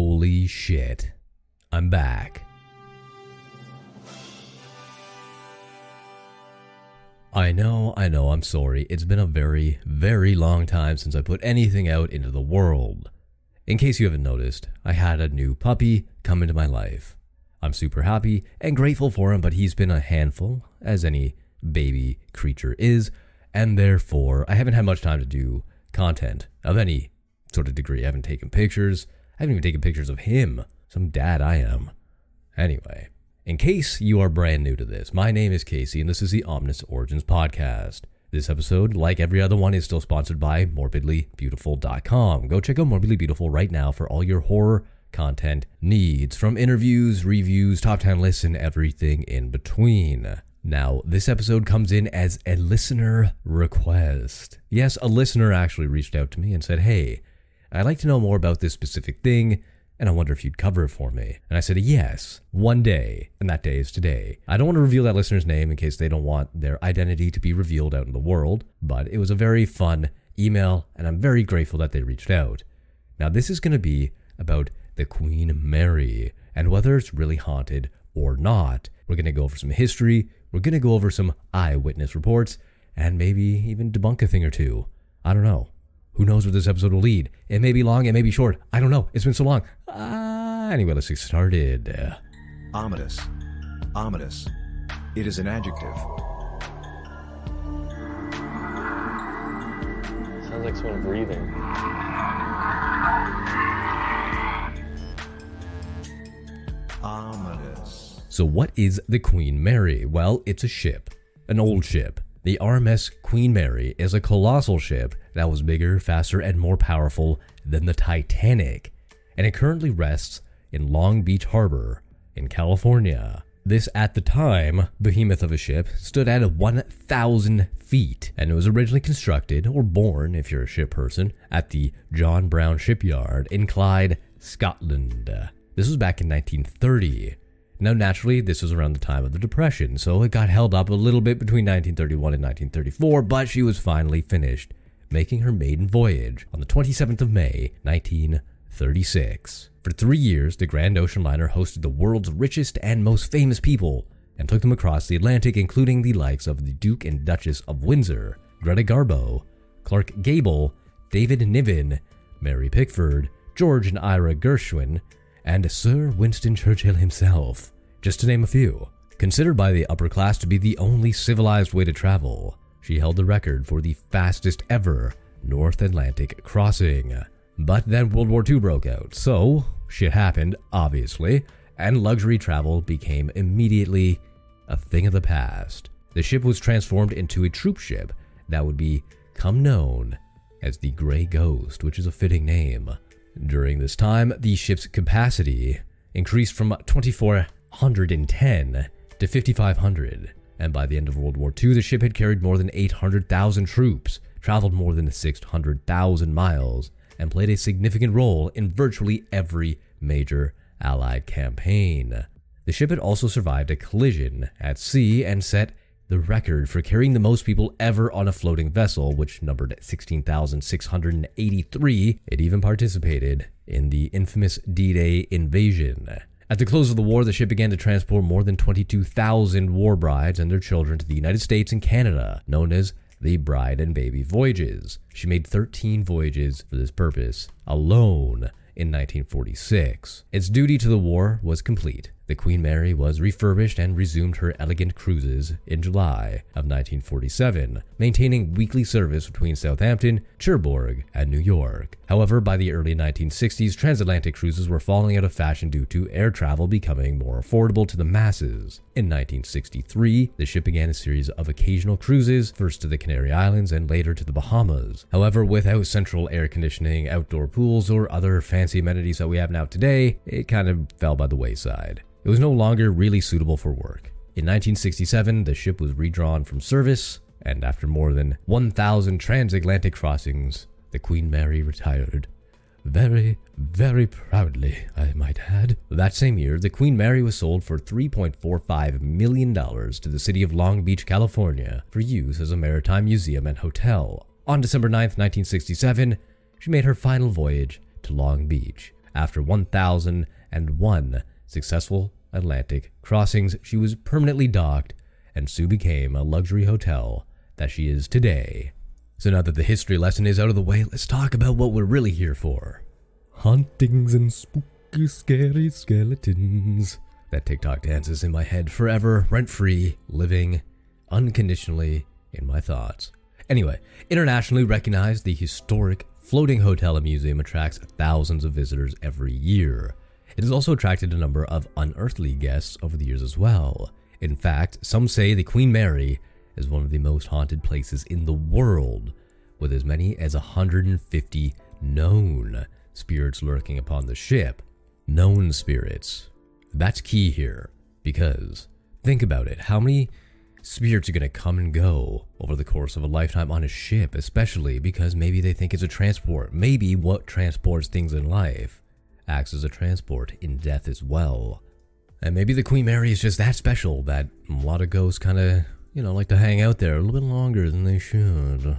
Holy shit. I'm back. I know, I'm sorry. It's been a very, very long time since I put anything out into the world. In case you haven't noticed, I had a new puppy come into my life. I'm super happy and grateful for him, but he's been a handful, as any baby creature is, and therefore I haven't had much time to do content of any sort of degree. I haven't taken pictures. I haven't even taken pictures of him. Some dad I am. Anyway, in case you are brand new to this, my name is Casey and this is the Ominous Origins Podcast. This episode, like every other one, is still sponsored by morbidlybeautiful.com. Go check out Morbidly Beautiful right now for all your horror content needs, from interviews, reviews, top 10 lists, and everything in between. Now, this episode comes in as a listener request. Yes, a listener actually reached out to me and said, hey, I'd like to know more about this specific thing, and I wonder if you'd cover it for me. And I said, yes, one day, and that day is today. I don't want to reveal that listener's name in case they don't want their identity to be revealed out in the world, but it was a very fun email, and I'm very grateful that they reached out. Now, this is going to be about the Queen Mary, and whether it's really haunted or not. We're going to go over some history, we're going to go over some eyewitness reports, and maybe even debunk a thing or two. I don't know. Who knows where this episode will lead? It may be long, it may be short. I don't know. It's been so long. Anyway, let's get started. Ominous. Ominous. It is an adjective. Sounds like someone breathing. Ominous. So what is the Queen Mary? Well, it's a ship. An old ship. The RMS Queen Mary is a colossal ship that was bigger, faster, and more powerful than the Titanic, and it currently rests in Long Beach Harbor in California. This, at the time, behemoth of a ship stood at 1,000 feet, and it was originally constructed, or born if you're a ship person, at the John Brown Shipyard in Clyde, Scotland. This was back in 1930. Now, naturally, this was around the time of the Depression, so it got held up a little bit between 1931 and 1934, but she was finally finished, making her maiden voyage on the 27th of May, 1936. For 3 years, the Grand Ocean Liner hosted the world's richest and most famous people, and took them across the Atlantic, including the likes of the Duke and Duchess of Windsor, Greta Garbo, Clark Gable, David Niven, Mary Pickford, George and Ira Gershwin, and Sir Winston Churchill himself, just to name a few. Considered by the upper class to be the only civilized way to travel, she held the record for the fastest ever North Atlantic crossing. But then World War II broke out, so shit happened, obviously, and luxury travel became immediately a thing of the past. The ship was transformed into a troop ship that would become known as the Grey Ghost, which is a fitting name. During this time, the ship's capacity increased from 2,410 to 5,500, and by the end of World War II, the ship had carried more than 800,000 troops, traveled more than 600,000 miles, and played a significant role in virtually every major Allied campaign. The ship had also survived a collision at sea and set the record for carrying the most people ever on a floating vessel, which numbered 16,683. It even participated in the infamous D-Day invasion. At the close of the war, the ship began to transport more than 22,000 war brides and their children to the United States and Canada, known as the Bride and Baby Voyages. She made 13 voyages for this purpose alone in 1946. Its duty to the war was complete. The Queen Mary was refurbished and resumed her elegant cruises in July of 1947, maintaining weekly service between Southampton, Cherbourg, and New York. However, by the early 1960s, transatlantic cruises were falling out of fashion due to air travel becoming more affordable to the masses. In 1963, the ship began a series of occasional cruises, first to the Canary Islands and later to the Bahamas. However, without central air conditioning, outdoor pools, or other fancy amenities that we have now today, it kind of fell by the wayside. It was no longer really suitable for work. In 1967, the ship was redrawn from service, and after more than 1,000 transatlantic crossings, the Queen Mary retired. Very, very proudly, I might add. That same year, the Queen Mary was sold for $3.45 million to the city of Long Beach, California, for use as a maritime museum and hotel. On December 9, 1967, she made her final voyage to Long Beach, After 1,001 successful Atlantic crossings, she was permanently docked and soon became a luxury hotel that she is today. So now that the history lesson is out of the way, let's talk about what we're really here for. Hauntings and spooky, scary skeletons. That TikTok dance is in my head forever, rent-free, living unconditionally in my thoughts. Anyway, internationally recognized, the historic floating hotel and museum attracts thousands of visitors every year. It has also attracted a number of unearthly guests over the years as well. In fact, some say the Queen Mary is one of the most haunted places in the world, with as many as 150 known spirits lurking upon the ship. Known spirits. That's key here, because think about it. How many spirits are going to come and go over the course of a lifetime on a ship, especially because maybe they think it's a transport. Maybe what transports things in life acts as a transport in death as well. And maybe the Queen Mary is just that special that a lot of ghosts kind of, like to hang out there a little bit longer than they should.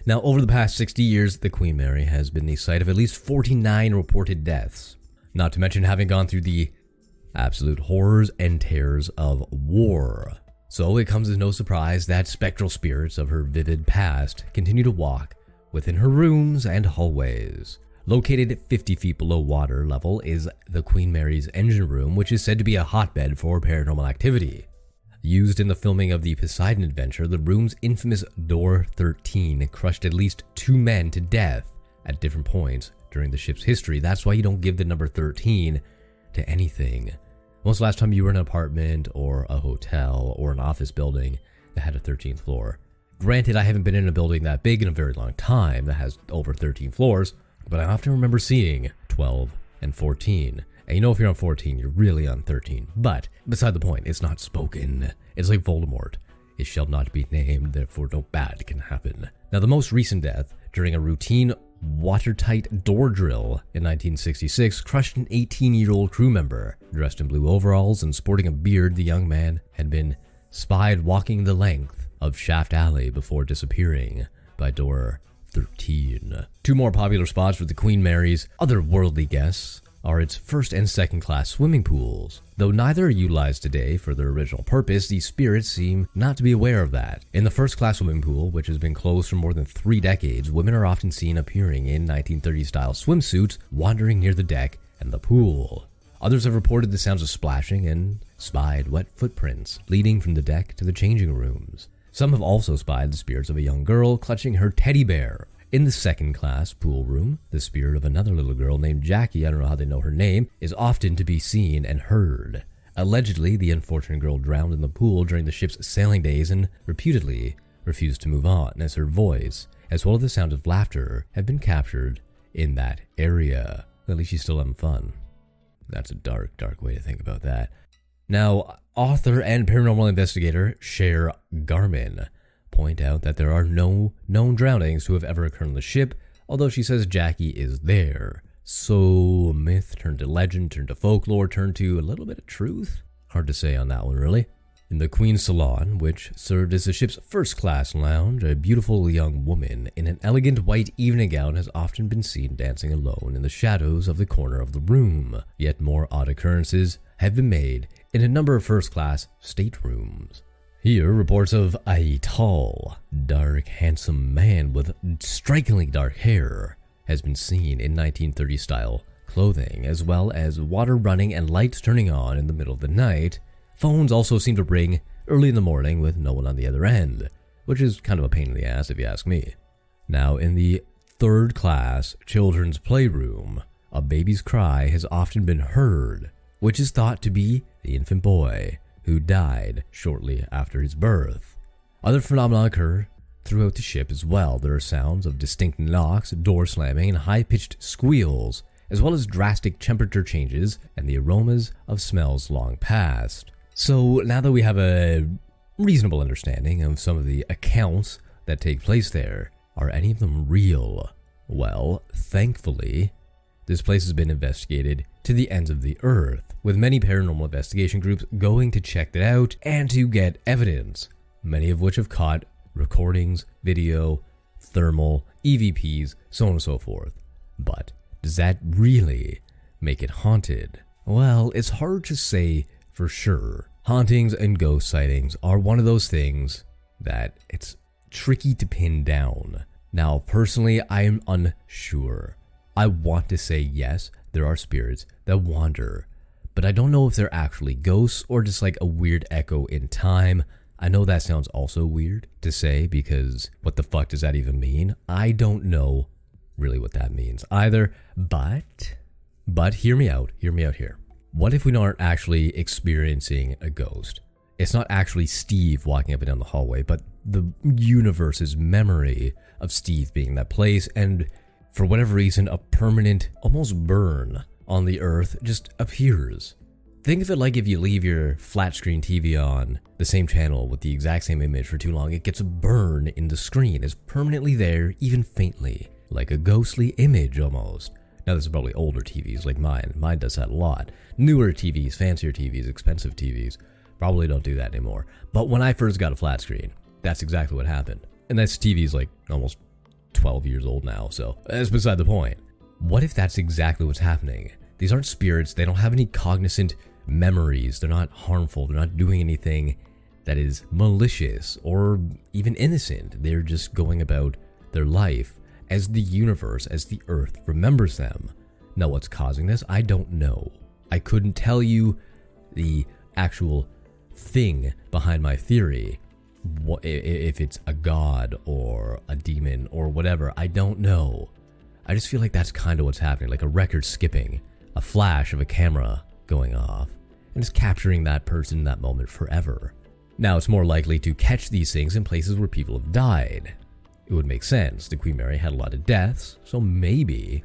Now, over the past 60 years, the Queen Mary has been the site of at least 49 reported deaths, not to mention having gone through the absolute horrors and terrors of war. So it comes as no surprise that spectral spirits of her vivid past continue to walk within her rooms and hallways. Located 50 feet below water level is the Queen Mary's engine room, which is said to be a hotbed for paranormal activity. Used in the filming of the Poseidon adventure, the room's infamous Door 13 crushed at least 2 men to death at different points during the ship's history. That's why you don't give the number 13 to anything. When was the last time you were in an apartment or a hotel or an office building that had a 13th floor? Granted, I haven't been in a building that big in a very long time that has over 13 floors, but I often remember seeing 12 and 14. And if you're on 14, you're really on 13. But beside the point, it's not spoken. It's like Voldemort. It shall not be named, therefore no bad can happen. Now, the most recent death during a routine watertight door drill in 1966 crushed an 18-year-old crew member. Dressed in blue overalls and sporting a beard, the young man had been spied walking the length of Shaft Alley before disappearing by door 13. 2 more popular spots for the Queen Mary's otherworldly guests are its first and second class swimming pools. Though neither are utilized today for their original purpose, these spirits seem not to be aware of that. In the first class swimming pool, which has been closed for more than 3 decades, women are often seen appearing in 1930s style swimsuits, wandering near the deck and the pool. Others have reported the sounds of splashing and spied wet footprints leading from the deck to the changing rooms. Some have also spied the spirits of a young girl clutching her teddy bear. In the second class pool room, the spirit of another little girl named Jackie, I don't know how they know her name, is often to be seen and heard. Allegedly, the unfortunate girl drowned in the pool during the ship's sailing days and reputedly refused to move on, as her voice, as well as the sound of laughter, have been captured in that area. At least she's still having fun. That's a dark, dark way to think about that. Now, author and paranormal investigator Cher Garman point out that there are no known drownings who have ever occurred on the ship, although she says Jackie is there. So myth turned to legend, turned to folklore, turned to a little bit of truth? Hard to say on that one, really. In the Queen's Salon, which served as the ship's first-class lounge, a beautiful young woman in an elegant white evening gown has often been seen dancing alone in the shadows of the corner of the room. Yet more odd occurrences have been made in a number of first-class staterooms. Here, reports of a tall, dark, handsome man with strikingly dark hair has been seen in 1930s-style clothing, as well as water running and lights turning on in the middle of the night. Phones also seem to ring early in the morning with no one on the other end, which is kind of a pain in the ass if you ask me. Now, in the third-class children's playroom, a baby's cry has often been heard, which is thought to be the infant boy who died shortly after his birth. Other phenomena occur throughout the ship as well. There are sounds of distinct knocks, door slamming, and high-pitched squeals, as well as drastic temperature changes and the aromas of smells long past. So now that we have a reasonable understanding of some of the accounts that take place there, are any of them real? Well, thankfully, this place has been investigated to the ends of the earth, with many paranormal investigation groups going to check it out and to get evidence, many of which have caught recordings, video, thermal, EVPs, so on and so forth. But does that really make it haunted? Well, it's hard to say for sure. Hauntings and ghost sightings are one of those things that it's tricky to pin down. Now, personally, I am unsure. I want to say yes, there are spirits that wander, but I don't know if they're actually ghosts or just like a weird echo in time. I know that sounds also weird to say because what the fuck does that even mean? I don't know really what that means either, but hear me out here. What if we aren't actually experiencing a ghost? It's not actually Steve walking up and down the hallway, but the universe's memory of Steve being in that place, and for whatever reason, a permanent, almost burn on the earth just appears. Think of it like if you leave your flat screen TV on the same channel with the exact same image for too long, it gets a burn in the screen. It's permanently there, even faintly, like a ghostly image almost. Now, this is probably older TVs like mine. Mine does that a lot. Newer TVs, fancier TVs, expensive TVs probably don't do that anymore. But when I first got a flat screen, that's exactly what happened. And this TV's like almost 12 years old now, so that's beside the point. What if that's exactly what's happening? These aren't spirits. They don't have any cognizant memories. They're not harmful. They're not doing anything that is malicious or even innocent. They're just going about their life as the universe, as the earth remembers them. Now, what's causing this? I don't know. I couldn't tell you the actual thing behind my theory. If it's a god or a demon or whatever, I don't know. I just feel like that's kind of what's happening, like a record skipping, a flash of a camera going off, and it's capturing that person in that moment forever. Now, it's more likely to catch these things in places where people have died. It would make sense. The Queen Mary had a lot of deaths, so maybe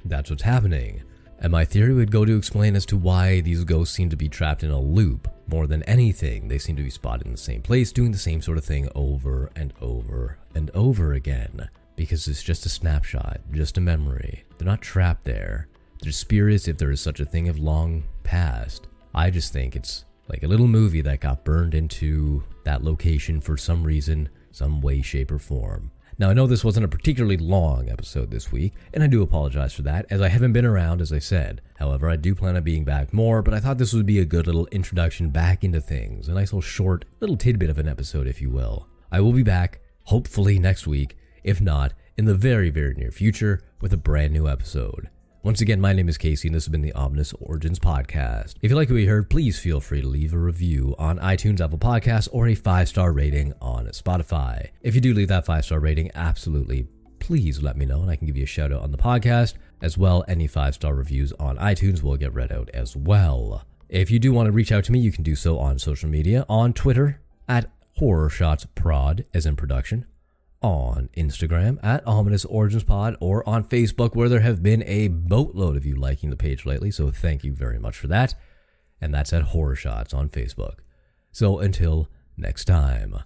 that's what's happening. And my theory would go to explain as to why these ghosts seem to be trapped in a loop. More than anything, they seem to be spotted in the same place, doing the same sort of thing over and over and over again. Because it's just a snapshot, just a memory. They're not trapped there. Their spirits, if there is such a thing, have long passed. I just think it's like a little movie that got burned into that location for some reason, some way, shape, or form. Now, I know this wasn't a particularly long episode this week, and I do apologize for that, as I haven't been around, as I said. However, I do plan on being back more, but I thought this would be a good little introduction back into things, a nice little short, little tidbit of an episode, if you will. I will be back, hopefully next week, if not, in the very, very near future, with a brand new episode. Once again, my name is Casey, and this has been the Ominous Origins Podcast. If you like what you heard, please feel free to leave a review on iTunes, Apple Podcasts, or a 5-star rating on Spotify. If you do leave that 5-star rating, absolutely, please let me know, and I can give you a shout out on the podcast. As well, any 5-star reviews on iTunes will get read out as well. If you do want to reach out to me, you can do so on social media, on Twitter, at HorrorShotsProd, as in production, on Instagram at Ominous Origins Pod, or on Facebook, where there have been a boatload of you liking the page lately, so thank you very much for that. And that's at Horror Shots on Facebook. So until next time.